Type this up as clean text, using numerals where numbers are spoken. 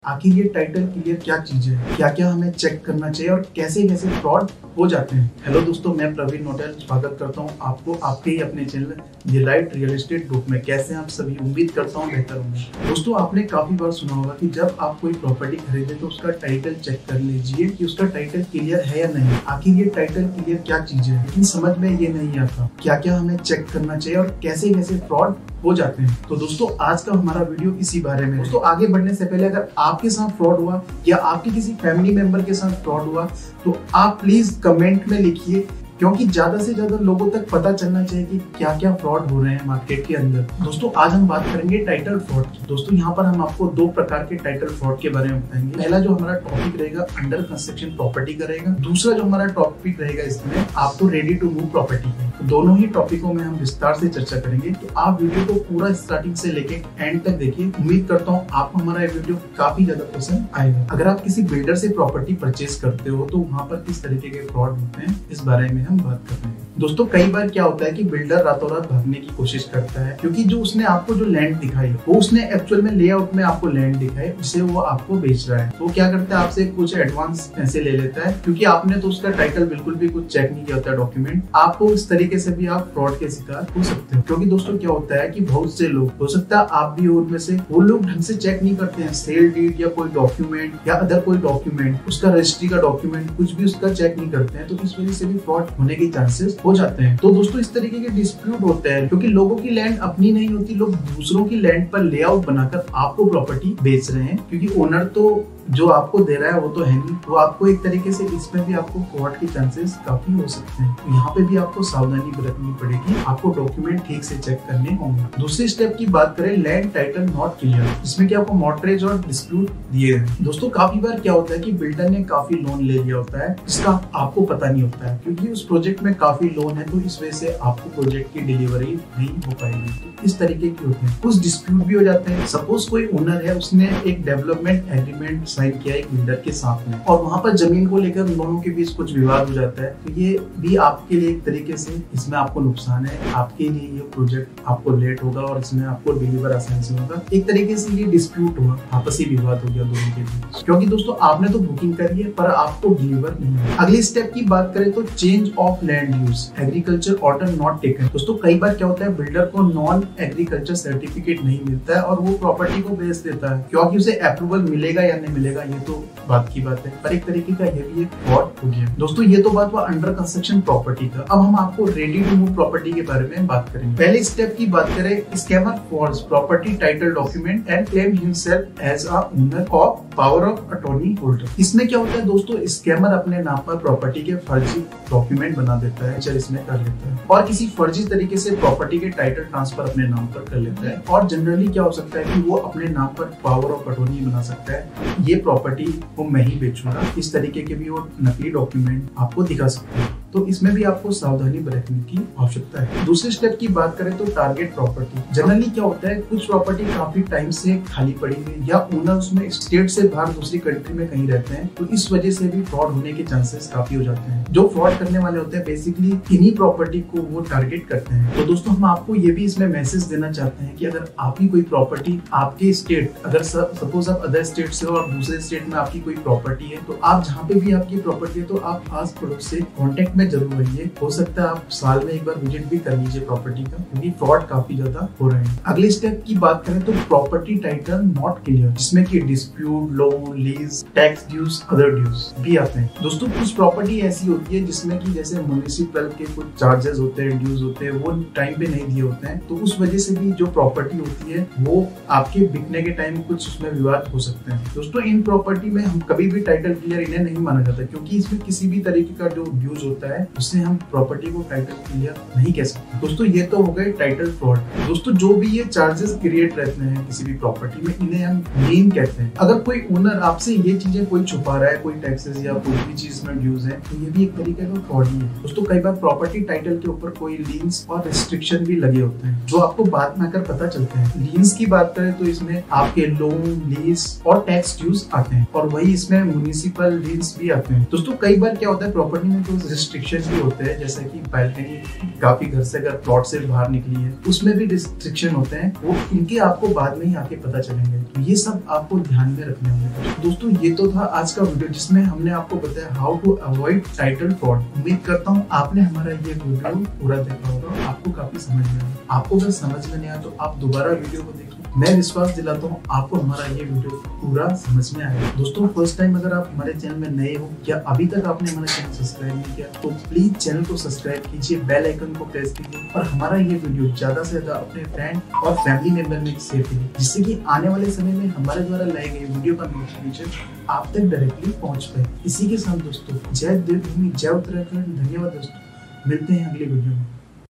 आखिर ये title clear क्या चीज है, क्या क्या हमें चेक करना चाहिए और कैसे कैसे फ्रॉड हो जाते हैं। हेलो दोस्तों, मैं प्रवीण नोटेल स्वागत करता हूं आपको आपके ही अपने channel the right real estate group में। कैसे आप सभी, उम्मीद करता हूं बेहतर होंगे। दोस्तों, आपने काफी बार सुना होगा कि जब आप कोई प्रॉपर्टी खरीदे तो उसका टाइटल चेक कर लीजिए कि उसका टाइटल क्लियर है या नहीं। आखिर ये टाइटल क्लियर क्या चीज है, लेकिन समझ में ये नहीं आता क्या क्या हमें चेक करना चाहिए और कैसे कैसे फ्रॉड हो जाते हैं। तो दोस्तों, आज का हमारा वीडियो इसी बारे में। दोस्तों, आगे बढ़ने से पहले अगर आपके साथ फ्रॉड हुआ या आपके किसी फैमिली मेंबर के साथ फ्रॉड हुआ तो आप प्लीज कमेंट में लिखिए, क्योंकि ज्यादा से ज्यादा लोगों तक पता चलना चाहिए कि क्या क्या फ्रॉड हो रहे हैं मार्केट के अंदर। दोस्तों, आज हम बात करेंगे टाइटल फ्रॉड की। दोस्तों, यहाँ पर हम आपको दो प्रकार के टाइटल फ्रॉड के बारे में बताएंगे। पहला जो हमारा टॉपिक रहेगा अंडर कंस्ट्रक्शन प्रॉपर्टी का रहेगा। दूसरा जो हमारा टॉपिक रहेगा इसमें आपको रेडी टू मूव प्रॉपर्टी का। तो दोनों ही टॉपिकों में हम विस्तार से चर्चा करेंगे, तो आप वीडियो को पूरा स्टार्टिंग से लेके एंड तक देखिए। उम्मीद करता हूँ आपको हमारा वीडियो काफी ज्यादा पसंद आएगा। अगर आप किसी बिल्डर से प्रॉपर्टी परचेज करते हो तो वहाँ पर किस तरीके के फ्रॉड होते हैं इस बारे में हम बात कर रहे हैं। दोस्तों, कई बार क्या होता है कि बिल्डर रातों रात भागने की कोशिश करता है, क्योंकि जो उसने आपको जो लैंड दिखाई वो उसने एक्चुअल में लेआउट में आपको लैंड दिखाई, उसे वो आपको बेच रहा है। तो क्या करता है, आपसे कुछ एडवांस पैसे ले लेता है, क्योंकि आपने तो उसका टाइटल बिल्कुल भी कुछ चेक नहीं किया होता डॉक्यूमेंट। आपको इस तरीके से भी आप फ्रॉड के शिकार हो सकते हो, क्योंकि दोस्तों क्या होता है कि बहुत से लोग, हो सकता है आप भी उनमें से, वो लोग ढंग से चेक नहीं करते हैं सेल डीड या कोई डॉक्यूमेंट या अदर कोई डॉक्यूमेंट, उसका रजिस्ट्री का डॉक्यूमेंट कुछ भी उसका चेक नहीं करते हैं। तो इस वजह से भी फ्रॉड होने के चांसेस हो जाते हैं। तो दोस्तों, इस तरीके के डिस्प्यूट होते हैं, क्योंकि लोगों की लैंड अपनी नहीं होती, लोग दूसरों की लैंड पर लेआउट बनाकर आपको प्रॉपर्टी बेच रहे हैं, क्योंकि ओनर तो जो आपको दे रहा है वो तो है नहीं। तो आपको एक तरीके से इसमें भी आपको फ्रॉड के चांसेस काफी हो सकते हैं। तो यहाँ पे भी आपको सावधानी बरतनी पड़ेगी, आपको डॉक्यूमेंट ठीक से चेक करने होंगे। दूसरे स्टेप की बात करें, लैंड टाइटल नॉट क्लियर, इसमें क्या आपको मॉर्टगेज और डिस्प्यूट दिए हैं। दोस्तों, काफी बार क्या होता है कि बिल्डर ने काफी लोन ले लिया होता है, जिसका आपको पता नहीं होता है, क्योंकि उस प्रोजेक्ट में काफी लोन है, तो इस वजह से आपको प्रोजेक्ट की डिलीवरी नहीं हो पाएगी। तो इस तरीके की होते हैं, कुछ डिस्प्यूट भी हो जाते हैं। सपोज कोई ओनर है, उसने एक डेवलपमेंट एग्रीमेंट साइन किया एक बिल्डर के साथ में, और वहां पर जमीन को लेकर दोनों के बीच कुछ विवाद हो जाता है। तो ये भी आपके लिए एक तरीके से, इसमें आपको नुकसान है, आपके लिए ये प्रोजेक्ट आपको लेट होगा और इसमें आपको डिलीवर आसानी से होगा। एक तरीके से ये डिस्प्यूट हुआ, आपसी विवाद हो गया दोनों के बीच, क्योंकि दोस्तों आपने तो बुकिंग करी है पर आपको डिलीवर नहीं है। अगले स्टेप की बात करें तो change of land use, agriculture order not taken. दोस्तों, कई बार क्या होता है, बिल्डर को नॉन एग्रीकल्चर सर्टिफिकेट नहीं मिलता है और वो प्रॉपर्टी को बेच देता है, क्योंकि उसे अप्रूवल मिलेगा या नहीं मिलेगा ये तो बात की बात है, पर एक तरीके का ये भी एक फ्रॉड हो गया। दोस्तों, ये तो बात हुआ अंडर कंस्ट्रक्शन प्रॉपर्टी का। अब हम आपको रेडी टू मूव प्रॉपर्टी के बारे में बात करेंगे। पहले स्टेप की बात करें, scammer forge property title document and claim himself as a owner of power of attorney holder. इसमें क्या होता है दोस्तों, स्कैमर अपने नाम पर प्रॉपर्टी के फर्जी डॉक्यूमेंट बना देता है, चल इसमें कर लेता है, और किसी फर्जी तरीके से प्रॉपर्टी के टाइटल ट्रांसफर अपने नाम पर कर लेता है। और जनरली क्या हो सकता है कि वो अपने नाम पर पावर ऑफ अटॉर्नी बना सकता है, ये प्रॉपर्टी को मैं ही बेचूंगा, इस तरीके के भी वो नकली डॉक्यूमेंट आपको दिखा सकते हैं। तो इसमें भी आपको सावधानी बरतने की आवश्यकता है। दूसरे स्टेप की बात करें तो टारगेट प्रॉपर्टी। जनरली क्या होता है, कुछ प्रॉपर्टी काफी टाइम से खाली पड़ी है या ओनर उसमें स्टेट से बाहर दूसरी कंट्री में कहीं रहते हैं, तो इस वजह से भी फ्रॉड होने के चांसेस काफी हो जाते हैं। जो फ्रॉड करने वाले होते हैं बेसिकली इन्हीं प्रॉपर्टी को वो टारगेट करते हैं। तो दोस्तों, हम आपको ये भी इसमें मैसेज देना चाहते हैं कि अगर आपकी कोई प्रॉपर्टी आपके स्टेट, अगर सपोज आप अदर स्टेट से हो और दूसरे स्टेट में आपकी कोई प्रॉपर्टी है, तो आप जहाँ पे भी आपकी प्रॉपर्टी है तो आप आस पड़ोस से कॉन्टेक्ट जरूर रहिए। हो सकता है आप साल में एक बार विजिट भी कर लीजिए प्रॉपर्टी का, क्योंकि फ्रॉड काफी ज्यादा हो रहे हैं। अगले स्टेप की बात करें तो प्रॉपर्टी टाइटल नॉट क्लियर, जिसमें कि dispute, loan, lease, tax dues, other dues भी आते हैं। दोस्तों, कुछ प्रॉपर्टी ऐसी होती है जिसमें कि जैसे म्युनिसिपल के कुछ चार्जेस होते हैं, ड्यूज होते हैं, वो टाइम पे नहीं दिए होते हैं, तो उस वजह से भी जो प्रॉपर्टी होती है वो आपके बिकने के टाइम कुछ उसमें विवाद हो सकते हैं। दोस्तों, इन प्रॉपर्टी में हम कभी भी टाइटल क्लियर इन्हें नहीं माना जाता, क्योंकि इसमें किसी भी तरीके का जो ड्यूज होता है उससे हम प्रॉपर्टी को टाइटल क्लियर नहीं कह सकते। दोस्तों, ये तो हो गए टाइटल फ्रॉड। दोस्तों, जो भी ये चार्जेस क्रिएट रहते हैं किसी भी प्रॉपर्टी में, इन्हें हम लीन कहते हैं। अगर कोई ओनर आपसे ये चीजें कोई छुपा रहा है, कोई टैक्सेस या कोई भी चीज में ड्यूज है, तो ये भी एक तरीके का फ्रॉड ही है। दोस्तों, कई बार प्रॉपर्टी टाइटल के ऊपर कोई लीन्स और रिस्ट्रिक्शन भी लगे होते हैं, जो आपको बाद में आकर पता चलते हैं। लीन्स की बात करें तो इसमें आपके लोन, लीज और टैक्स ड्यूज आते हैं, और वही इसमें म्युनिसिपल लीन्स भी आते हैं। दोस्तों, कई बार क्या होता है, प्रॉपर्टी में कोई रिस्ट्रिक्शन भी होते हैं, जैसे कि बैल्कनी काफी घर से अगर प्लॉट से बाहर निकली है उसमें भी रिस्ट्रिक्शन होते हैं, वो इनके आपको बाद में ही आके पता चलेंगे। तो ये सब आपको ध्यान में रखने होंगे। दोस्तों ये तो था आज का वीडियो जिसमें हमने आपको बताया how to avoid title fraud. उम्मीद करता हूँ आपने हमारा ये वीडियो पूरा देखा होगा, आपको काफी समझ में आया। आपको अगर समझ में नहीं आया तो आप दोबारा वीडियो को देखिए। मैं विश्वास दिलाता हूँ आपको हमारा ये वीडियो पूरा समझ में आएगा। दोस्तों फर्स्ट टाइम अगर आप हमारे चैनल में नए हो या अभी तक आपने हमारा चैनल सब्सक्राइब नहीं किया तो प्लीज चैनल को सब्सक्राइब कीजिए, बेल आइकन को प्रेस कीजिए और हमारा ये वीडियो ज्यादा से ज्यादा अपने फ्रेंड और फैमिली मेंबर में शेयर कीजिए, जिससे कि आने वाले समय में हमारे द्वारा लाई गई वीडियो का नोटिफिकेशन आप तक डायरेक्टली पहुंच पाए। इसी के साथ दोस्तों जय देवभूमि, जय उत्तराखंड। धन्यवाद दोस्तों, मिलते हैं अगली वीडियो में।